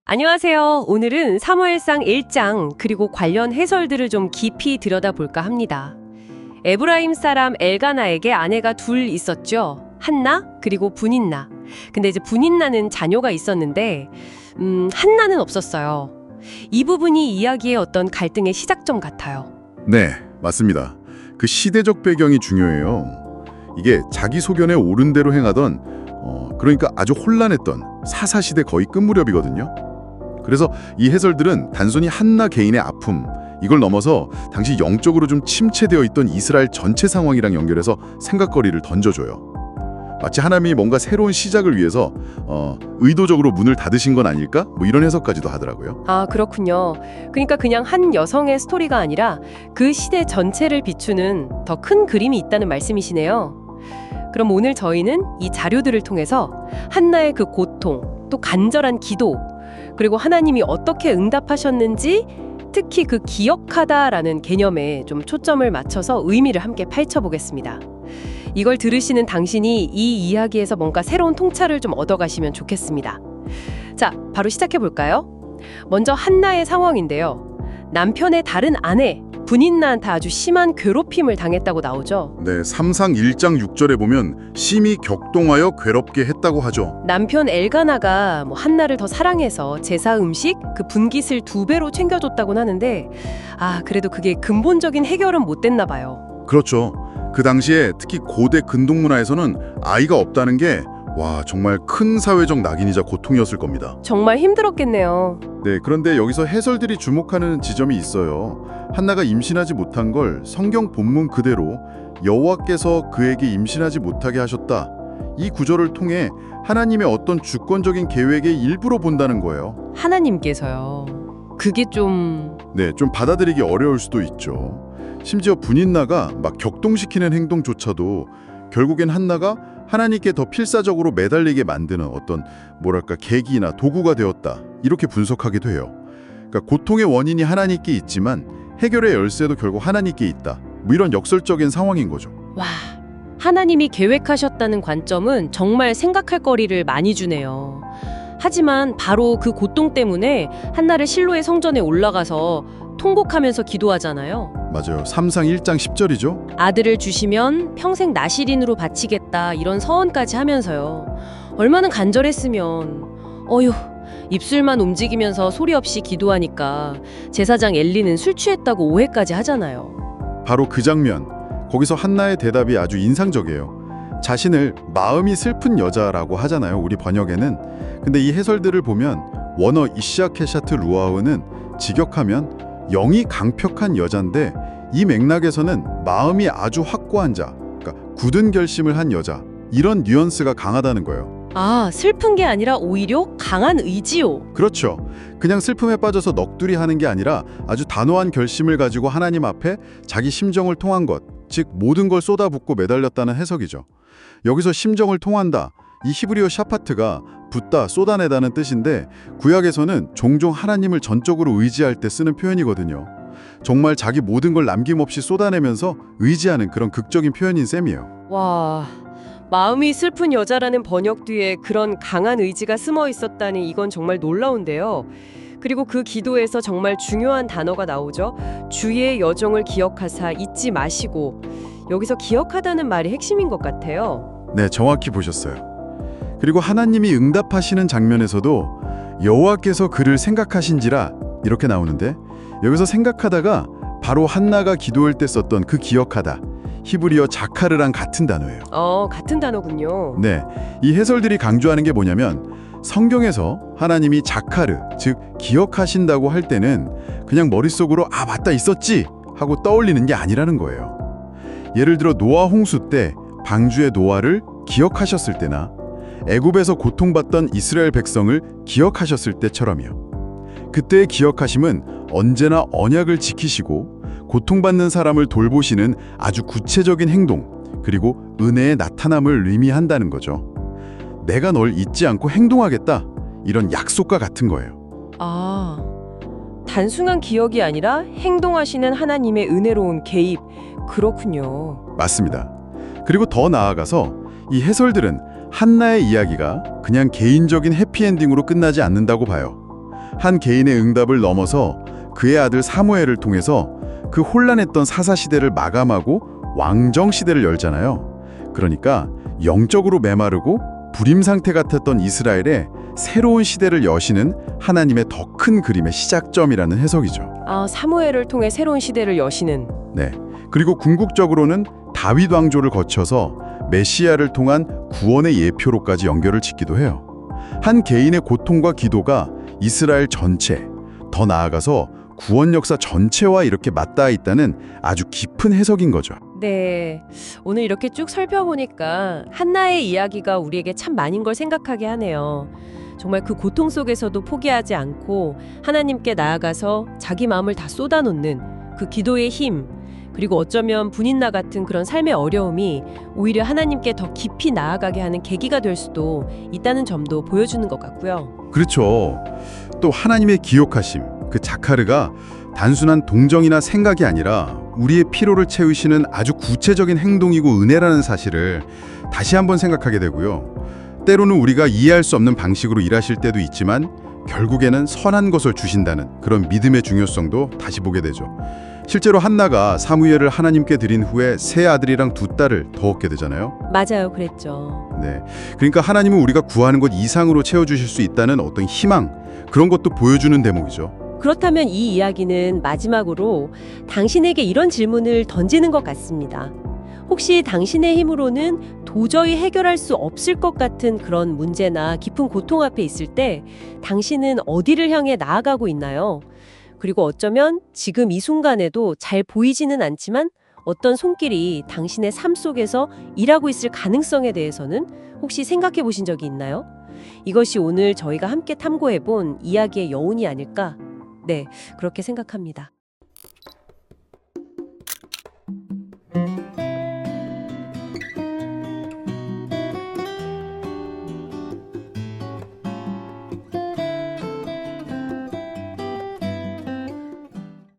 안녕하세요. 오늘은 사무엘상 1장 그리고 관련 해설들을 좀 깊이 들여다볼까 합니다. 에브라임 사람 엘가나에게 아내가 둘 있었죠. 한나 그리고 분인나. 근데 이제 분인나는 자녀가 있었는데 한나는 없었어요. 이 부분이 이야기의 어떤 갈등의 시작점 같아요. 네, 맞습니다. 그 시대적 배경이 중요해요. 이게 자기 소견에 옳은 대로 행하던 그러니까 아주 혼란했던 사사시대 거의 끝 무렵이거든요. 그래서 이 해설들은 단순히 한나 개인의 아픔, 이걸 넘어서 당시 영적으로 좀 침체되어 있던 이스라엘 전체 상황이랑 연결해서 생각거리를 던져줘요. 마치 하나님이 뭔가 새로운 시작을 위해서 의도적으로 문을 닫으신 건 아닐까? 뭐 이런 해석까지도 하더라고요. 아, 그렇군요. 그러니까 그냥 한 여성의 스토리가 아니라 그 시대 전체를 비추는 더 큰 그림이 있다는 말씀이시네요. 그럼 오늘 저희는 이 자료들을 통해서 한나의 그 고통, 또 간절한 기도, 그리고 하나님이 어떻게 응답하셨는지, 특히 그 기억하다라는 개념에 좀 초점을 맞춰서 의미를 함께 파헤쳐보겠습니다. 이걸 들으시는 당신이 이 이야기에서 뭔가 새로운 통찰을 좀 얻어가시면 좋겠습니다. 자, 바로 시작해볼까요? 먼저 한나의 상황인데요. 남편의 다른 아내, 분인나한테 아주 심한 괴롭힘을 당했다고 나오죠. 네, 삼상 1장 6절에 보면 심히 격동하여 괴롭게 했다고 하죠. 남편 엘가나가 한나를 더 사랑해서 제사 음식, 그 분깃을 2배로 챙겨줬다고는 하는데 그래도 그게 근본적인 해결은 못 됐나 봐요. 그렇죠. 그 당시에 특히 고대 근동 문화에서는 아이가 없다는 게 정말 큰 사회적 낙인이자 고통이었을 겁니다. 정말 힘들었겠네요. 네, 그런데 여기서 해설들이 주목하는 지점이 있어요. 한나가 임신하지 못한 걸 성경 본문 그대로 여호와께서 그에게 임신하지 못하게 하셨다. 이 구절을 통해 하나님의 어떤 주권적인 계획의 일부로 본다는 거예요. 하나님께서요. 그게 좀... 네, 좀 받아들이기 어려울 수도 있죠. 심지어 분인나가 막 격동시키는 행동조차도 결국엔 한나가 하나님께 더 필사적으로 매달리게 만드는 어떤 계기나 도구가 되었다. 이렇게 분석하기도 해요. 그러니까 고통의 원인이 하나님께 있지만 해결의 열쇠도 결국 하나님께 있다. 이런 역설적인 상황인 거죠. 와, 하나님이 계획하셨다는 관점은 정말 생각할 거리를 많이 주네요. 하지만 바로 그 고통 때문에 한나를 실로의 성전에 올라가서 통곡하면서 기도하잖아요. 맞아요. 삼상 1장 10절이죠. 아들을 주시면 평생 나실인으로 바치겠다 이런 서원까지 하면서요. 얼마나 간절했으면. 어휴, 입술만 움직이면서 소리 없이 기도하니까 제사장 엘리는 술 취했다고 오해까지 하잖아요. 바로 그 장면. 거기서 한나의 대답이 아주 인상적이에요. 자신을 마음이 슬픈 여자라고 하잖아요. 우리 번역에는. 근데 이 해설들을 보면 원어 이시아케샤트 루아흐는 직역하면 영이 강력한 여잔데 이 맥락에서는 마음이 아주 확고한 자, 그러니까 굳은 결심을 한 여자, 이런 뉘앙스가 강하다는 거예요. 아, 슬픈 게 아니라 오히려 강한 의지요. 그렇죠. 그냥 슬픔에 빠져서 넋두리 하는 게 아니라 아주 단호한 결심을 가지고 하나님 앞에 자기 심정을 통한 것, 즉 모든 걸 쏟아붓고 매달렸다는 해석이죠. 여기서 심정을 통한다. 이 히브리어 샤파트가 붓다, 쏟아내다는 뜻인데 구약에서는 종종 하나님을 전적으로 의지할 때 쓰는 표현이거든요. 정말 자기 모든 걸 남김없이 쏟아내면서 의지하는 그런 극적인 표현인 셈이에요. 와, 마음이 슬픈 여자라는 번역 뒤에 그런 강한 의지가 숨어 있었다니 이건 정말 놀라운데요. 그리고 그 기도에서 정말 중요한 단어가 나오죠. 주의 여정을 기억하사 잊지 마시고. 여기서 기억하다는 말이 핵심인 것 같아요. 네, 정확히 보셨어요. 그리고 하나님이 응답하시는 장면에서도 여호와께서 그를 생각하신지라 이렇게 나오는데 여기서 생각하다가 바로 한나가 기도할 때 썼던 그 기억하다, 히브리어 자카르랑 같은 단어예요. 같은 단어군요. 네, 이 해설들이 강조하는 게 뭐냐면 성경에서 하나님이 자카르, 즉 기억하신다고 할 때는 그냥 머릿속으로 맞다 있었지 하고 떠올리는 게 아니라는 거예요. 예를 들어 노아 홍수 때 방주의 노아를 기억하셨을 때나 애굽에서 고통받던 이스라엘 백성을 기억하셨을 때처럼이요. 그때의 기억하심은 언제나 언약을 지키시고 고통받는 사람을 돌보시는 아주 구체적인 행동, 그리고 은혜의 나타남을 의미한다는 거죠. 내가 널 잊지 않고 행동하겠다, 이런 약속과 같은 거예요. 단순한 기억이 아니라 행동하시는 하나님의 은혜로운 개입, 그렇군요. 맞습니다. 그리고 더 나아가서 이 해설들은 한나의 이야기가 그냥 개인적인 해피엔딩으로 끝나지 않는다고 봐요. 한 개인의 응답을 넘어서 그의 아들 사무엘을 통해서 그 혼란했던 사사 시대를 마감하고 왕정 시대를 열잖아요. 그러니까 영적으로 메마르고 불임 상태 같았던 이스라엘에 새로운 시대를 여시는 하나님의 더 큰 그림의 시작점이라는 해석이죠. 사무엘을 통해 새로운 시대를 여시는. 네. 그리고 궁극적으로는 다윗 왕조를 거쳐서 메시아를 통한 구원의 예표로까지 연결을 짓기도 해요. 한 개인의 고통과 기도가 이스라엘 전체, 더 나아가서 구원 역사 전체와 이렇게 맞닿아 있다는 아주 깊은 해석인 거죠. 네, 오늘 이렇게 쭉 살펴보니까 한나의 이야기가 우리에게 참 많은 걸 생각하게 하네요. 정말 그 고통 속에서도 포기하지 않고 하나님께 나아가서 자기 마음을 다 쏟아놓는 그 기도의 힘, 그리고 어쩌면 분인나 같은 그런 삶의 어려움이 오히려 하나님께 더 깊이 나아가게 하는 계기가 될 수도 있다는 점도 보여주는 것 같고요. 그렇죠. 또 하나님의 기억하심, 그 자카르가 단순한 동정이나 생각이 아니라 우리의 피로를 채우시는 아주 구체적인 행동이고 은혜라는 사실을 다시 한번 생각하게 되고요. 때로는 우리가 이해할 수 없는 방식으로 일하실 때도 있지만 결국에는 선한 것을 주신다는 그런 믿음의 중요성도 다시 보게 되죠. 실제로 한나가 사무엘을 하나님께 드린 후에 세 아들이랑 두 딸을 더 얻게 되잖아요. 맞아요, 그랬죠. 네, 그러니까 하나님은 우리가 구하는 것 이상으로 채워주실 수 있다는 어떤 희망, 그런 것도 보여주는 대목이죠. 그렇다면 이 이야기는 마지막으로 당신에게 이런 질문을 던지는 것 같습니다. 혹시 당신의 힘으로는 도저히 해결할 수 없을 것 같은 그런 문제나 깊은 고통 앞에 있을 때 당신은 어디를 향해 나아가고 있나요? 그리고 어쩌면 지금 이 순간에도 잘 보이지는 않지만 어떤 손길이 당신의 삶 속에서 일하고 있을 가능성에 대해서는 혹시 생각해 보신 적이 있나요? 이것이 오늘 저희가 함께 탐구해 본 이야기의 여운이 아닐까? 네, 그렇게 생각합니다.